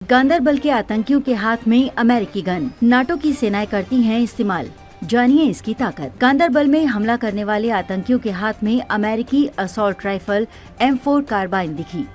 गांदरबल के आतंकियों के हाथ में अमेरिकी गन, नाटो की सेनाएं करती हैं इस्तेमाल। जानिए इसकी ताकत। गांदरबल में हमला करने वाले आतंकियों के हाथ में अमेरिकी असॉल्ट राइफल M4 कार्बाइन दिखी।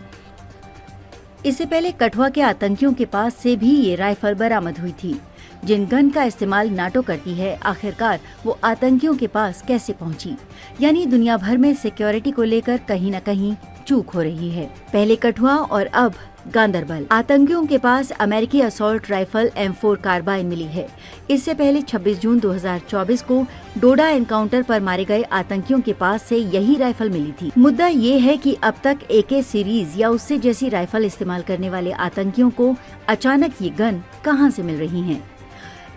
इससे पहले कठुआ के आतंकियों के पास से भी ये राइफल बरामद हुई थी। जिन गन का इस्तेमाल नाटो करती है, आखिरकार वो आतंकियों के पास कैसे पहुंची? यानी दुनिया भर में सिक्योरिटी को लेकर कहीं न कहीं चूक हो रही है। पहले कठुआ और अब गांदरबल। आतंकियों के पास अमेरिकी असॉल्ट राइफल M4 कार्बाइन मिली है। इससे पहले 26 जून 2024 को डोडा एनकाउंटर पर मारे गए आतंकियों के पास से यही राइफल मिली थी। मुद्दा ये है कि अब तक AK सीरीज या उससे जैसी राइफल इस्तेमाल करने वाले आतंकियों को अचानक ये गन कहां से मिल रही हैं?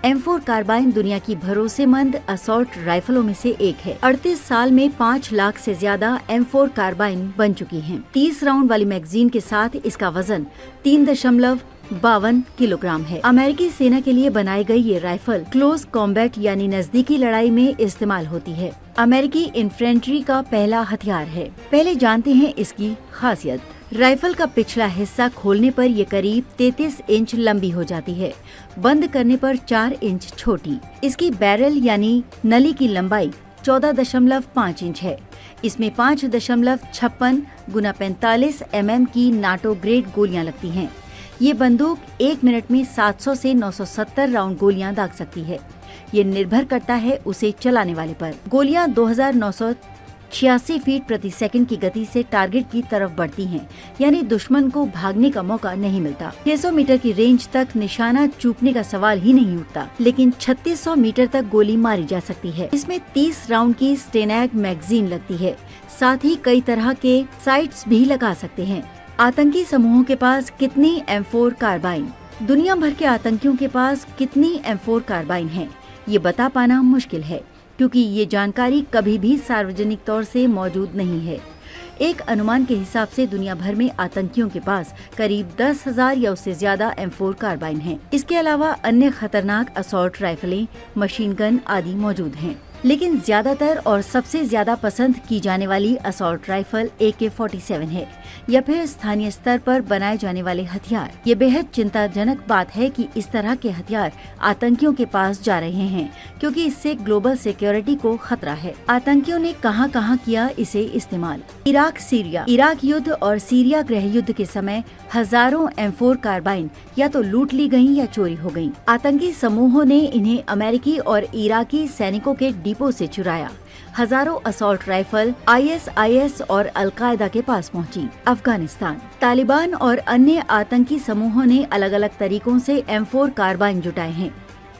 M4 कार्बाइन दुनिया की भरोसेमंद असॉल्ट राइफलों में से एक है। 38 साल में 5 लाख से ज्यादा M4 कार्बाइन बन चुकी हैं। 30 राउंड वाली मैगजीन के साथ इसका वजन 3.52 किलोग्राम है। अमेरिकी सेना के लिए बनाई गई ये राइफल क्लोज कॉम्बैट यानी नजदीकी लड़ाई में इस्तेमाल होती है। अमेरिकी इन्फेंट्री का पहला हथियार है। पहले जानते हैं इसकी खासियत। राइफल का पिछला हिस्सा खोलने पर ये करीब 33 इंच लंबी हो जाती है, बंद करने पर 4 इंच छोटी। इसकी बैरल यानी नली की लंबाई 14.5 इंच है। इसमें 5.56 गुना 45 mm की नाटो ग्रेड गोलियां लगती हैं। ये बंदूक 1 मिनट में 700 से 970 राउंड गोलियां दाग सकती है। ये निर्भर करता है उसे चलाने वाले पर। गोलियां 2986 फीट प्रति सेकंड की गति से टारगेट की तरफ बढ़ती हैं, यानी दुश्मन को भागने का मौका नहीं मिलता। 600 मीटर की रेंज तक निशाना चूकने का सवाल ही नहीं उठता, लेकिन 3600 मीटर तक गोली मारी जा सकती है। इसमें 30 राउंड की स्टेनैग मैगजीन लगती है। साथ ही कई तरह के साइट्स भी लगा सकते हैं। आतंकी समूहों के पास कितनी M4 कार्बाइन? दुनिया भर के आतंकियों के पास कितनी M4 कार्बाइन है, ये बता पाना मुश्किल है, क्योंकि ये जानकारी कभी भी सार्वजनिक तौर से मौजूद नहीं है। एक अनुमान के हिसाब से दुनिया भर में आतंकियों के पास करीब 10,000 या उससे ज्यादा M4 कार्बाइन हैं। इसके अलावा अन्य खतरनाक असॉल्ट राइफलें, मशीन गन आदि मौजूद हैं। लेकिन ज्यादातर और सबसे ज्यादा पसंद की जाने वाली असॉल्ट राइफल AK-47 है, या फिर स्थानीय स्तर पर बनाए जाने वाले हथियार। ये बेहद चिंताजनक बात है कि इस तरह के हथियार आतंकियों के पास जा रहे हैं, क्योंकि इससे ग्लोबल सिक्योरिटी को खतरा है। आतंकियों ने कहां कहां किया इसे इस्तेमाल? Iraq, Syria. इराक युद्ध और सीरिया गृह युद्ध के समय हजारों M4 कार्बाइन या तो लूट ली गयी या चोरी हो गयी। आतंकी समूहों ने इन्हें अमेरिकी और इराकी सैनिकों के डिपो से चुराया। हजारों असॉल्ट राइफल ISIS और अल-कायदा के पास पहुंची। अफगानिस्तान। तालिबान और अन्य आतंकी समूहों ने अलग अलग तरीकों से M4 कार्बाइन जुटाए हैं।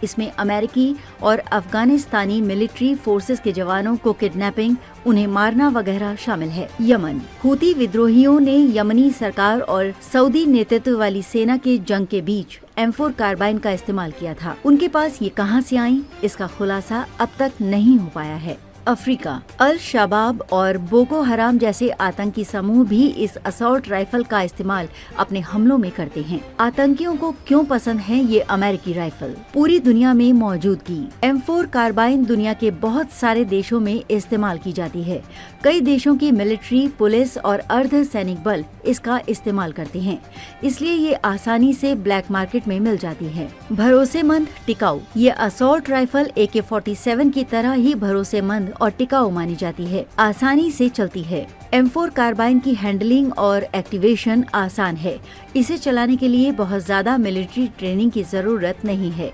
इसमें अमेरिकी और अफगानिस्तानी मिलिट्री फोर्सेस के जवानों को किडनैपिंग, उन्हें मारना वगैरह शामिल है। यमन। हूती विद्रोहियों ने यमनी सरकार और सऊदी नेतृत्व वाली सेना के जंग के बीच M4 कार्बाइन का इस्तेमाल किया था। उनके पास ये कहां से आई, इसका खुलासा अब तक नहीं हो पाया है। अफ्रीका। अल शबाब और बोको हराम जैसे आतंकी समूह भी इस असॉल्ट राइफल का इस्तेमाल अपने हमलों में करते हैं। आतंकियों को क्यों पसंद है ये अमेरिकी राइफल? पूरी दुनिया में मौजूदगी। M4 कार्बाइन दुनिया के बहुत सारे देशों में इस्तेमाल की जाती है। कई देशों की मिलिट्री, पुलिस और अर्ध सैनिक बल इसका इस्तेमाल करते हैं, इसलिए ये आसानी से ब्लैक मार्केट में मिल जाती है। भरोसेमंद, टिकाऊ। ये असॉल्ट राइफल AK-47 की तरह ही भरोसेमंद और टिकाऊ मानी जाती है। आसानी से चलती है। M4 कार्बाइन की हैंडलिंग और एक्टिवेशन आसान है। इसे चलाने के लिए बहुत ज्यादा मिलिट्री ट्रेनिंग की जरूरत नहीं है।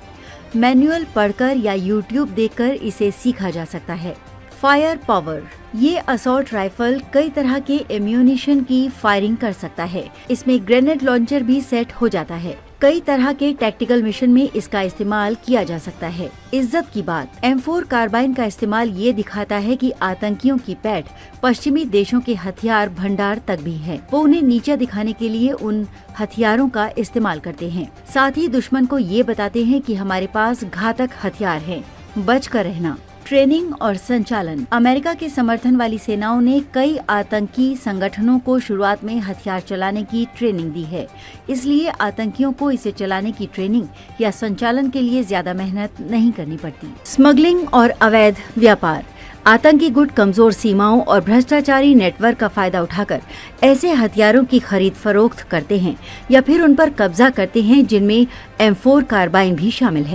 मैनुअल पढ़कर या YouTube देखकर इसे सीखा जा सकता है। Fire power. ये असॉल्ट राइफल कई तरह के एम्यूनिशन की फायरिंग कर सकता है। इसमें ग्रेनेड लॉन्चर भी सेट हो जाता है। कई तरह के टैक्टिकल मिशन में इसका इस्तेमाल किया जा सकता है। इज्जत की बात। M4 कार्बाइन का इस्तेमाल ये दिखाता है कि आतंकियों की पैठ पश्चिमी देशों के हथियार भंडार तक भी है। वो उन्हें नीचा दिखाने के लिए उन हथियारों का इस्तेमाल करते हैं। साथ ही दुश्मन को ये बताते हैं कि हमारे पास घातक हथियार हैं, बच कर रहना। ट्रेनिंग और संचालन। अमेरिका के समर्थन वाली सेनाओं ने कई आतंकी संगठनों को शुरुआत में हथियार चलाने की ट्रेनिंग दी है, इसलिए आतंकियों को इसे चलाने की ट्रेनिंग या संचालन के लिए ज्यादा मेहनत नहीं करनी पड़ती। स्मगलिंग और अवैध व्यापार। आतंकी गुट कमजोर सीमाओं और भ्रष्टाचारी नेटवर्क का फायदा उठाकर ऐसे हथियारों की खरीद फरोख्त करते हैं या फिर उन पर कब्जा करते हैं जिनमें M4 कार्बाइन भी शामिल है।